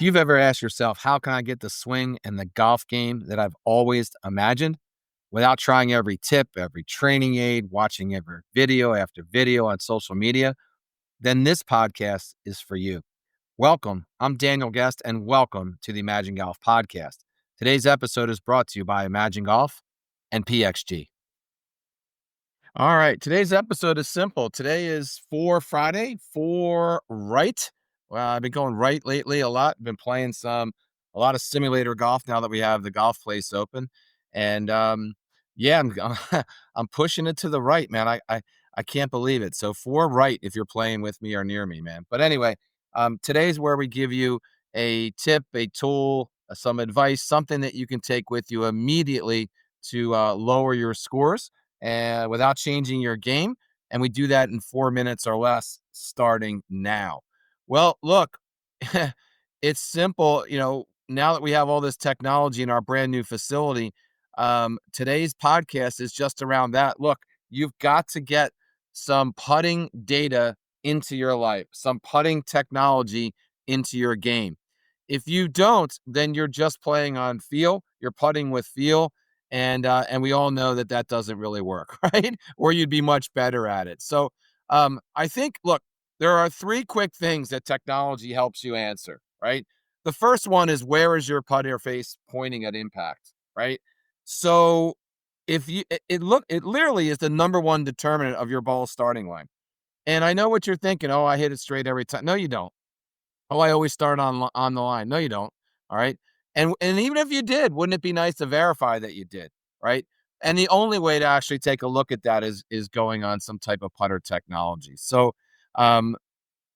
you've ever asked yourself, how can I get the swing and the golf game that I've always imagined without trying every tip, every training aid, watching every video after video on social media, then this podcast is for you. Welcome. I'm Daniel Guest, and welcome to the IMAGEN Golf Podcast. Today's episode is brought to you by IMAGEN Golf and PXG. All right. Today's episode is simple. Today is for Friday, for right. Well, I've been going right lately a lot. Been playing a lot of simulator golf now that we have the golf place open. And yeah, I'm pushing it to the right, man. I can't believe it. So for right, if you're playing with me or near me, man. But anyway, today's where we give you a tip, a tool, some advice, something that you can take with you immediately to lower your scores and without changing your game. And we do that in 4 minutes or less starting now. Well, look, it's simple. Now that we have all this technology in our brand new facility, today's podcast is just around that. Look, you've got to get some putting data into your life, some putting technology into your game. If you don't, then you're just playing on feel. You're putting with feel. And we all know that doesn't really work, right? Or you'd be much better at it. So I think, look, there are 3 quick things that technology helps you answer, right? The first one is, where is your putter face pointing at impact, right? So if you, it literally is the number one determinant of your ball starting line. And I know what you're thinking. Oh, I hit it straight every time. No, you don't. Oh, I always start on the line. No, you don't. All right. And even if you did, wouldn't it be nice to verify that you did, right? And the only way to actually take a look at that is going on some type of putter technology. So,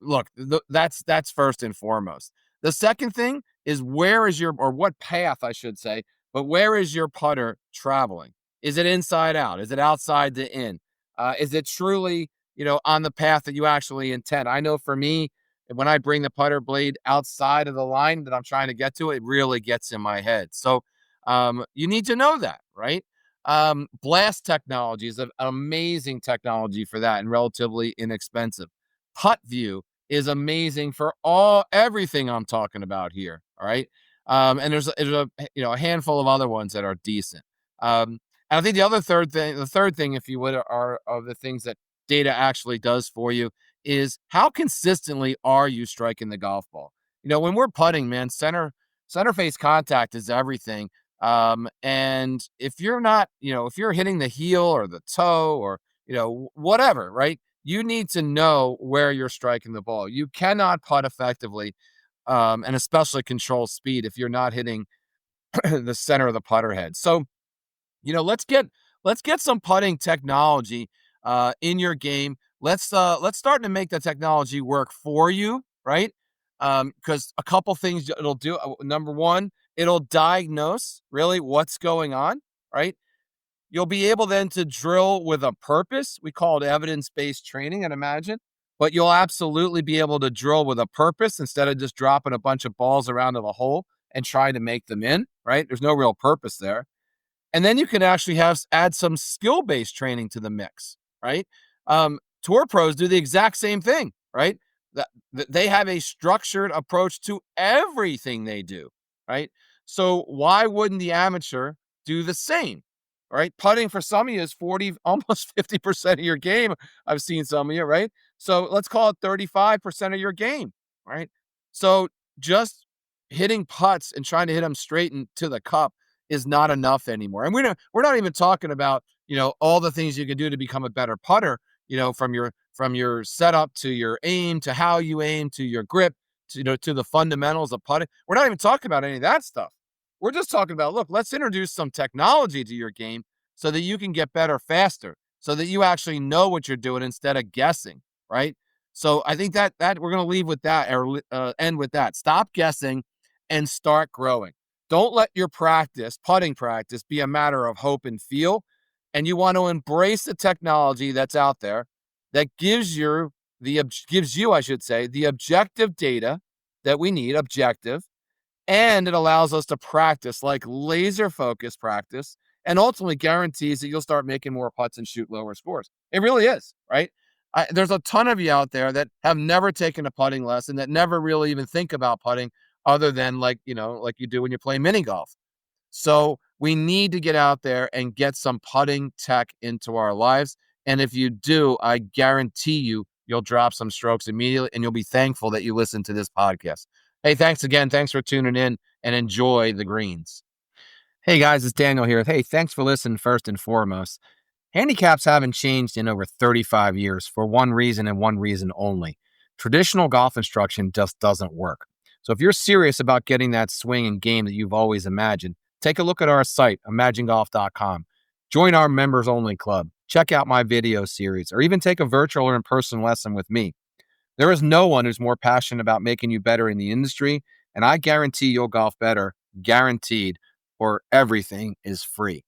look, that's first and foremost. The second thing is, what path, I should say, but where is your putter traveling? Is it inside out? Is it outside to in? Is it truly, on the path that you actually intend? I know for me, when I bring the putter blade outside of the line that I'm trying to get to, it really gets in my head. So you need to know that, right? Blast technology is an amazing technology for that and relatively inexpensive. Putt View is amazing for everything I'm talking about here. All right. And there's a handful of other ones that are decent. And I think the third thing, if you would, are of the things that data actually does for you is, how consistently are you striking the golf ball? When we're putting, man, center face contact is everything. And if you're not, if you're hitting the heel or the toe or, whatever, right? You need to know where you're striking the ball. You cannot putt effectively, and especially control speed, if you're not hitting the center of the putter head. So, let's get some putting technology in your game. Let's start to make the technology work for you, right? Because a couple things it'll do. Number one, it'll diagnose really what's going on, right? You'll be able then to drill with a purpose. We call it evidence-based training at IMAGEN, but you'll absolutely be able to drill with a purpose instead of just dropping a bunch of balls around to the hole and trying to make them in, right? There's no real purpose there. And then you can actually add some skill-based training to the mix, right? Tour pros do the exact same thing, right? They have a structured approach to everything they do, right? So why wouldn't the amateur do the same, right? Putting for some of you is 40, almost 50% of your game. I've seen some of you, right? So let's call it 35% of your game, right? So just hitting putts and trying to hit them straight into the cup is not enough anymore. And we're not even talking about, all the things you can do to become a better putter, from your setup to your aim, to how you aim, to your grip, to the fundamentals of putting. We're not even talking about any of that stuff. We're just talking about, look, let's introduce some technology to your game so that you can get better faster, so that you actually know what you're doing instead of guessing, right? So I think that we're going to leave with that, or end with that. Stop guessing and start growing. Don't let your putting practice, be a matter of hope and feel. And you want to embrace the technology that's out there that gives you, I should say, the objective data that we need, and it allows us to practice, like laser focused practice, and ultimately guarantees that you'll start making more putts and shoot lower scores. It really is, right? There's a ton of you out there that have never taken a putting lesson, that never really even think about putting, other than like, like you do when you play mini golf. So we need to get out there and get some putting tech into our lives. And if you do, I guarantee you'll drop some strokes immediately and you'll be thankful that you listened to this podcast. Hey, thanks again. Thanks for tuning in and enjoy the greens. Hey guys, it's Daniel here. Hey, thanks for listening first and foremost. Handicaps haven't changed in over 35 years for one reason and one reason only. Traditional golf instruction just doesn't work. So if you're serious about getting that swing and game that you've always imagined, take a look at our site, IMAGENGolf.com. Join our members only club. Check out my video series, or even take a virtual or in-person lesson with me. There is no one who's more passionate about making you better in the industry, and I guarantee you'll golf better, guaranteed, or everything is free.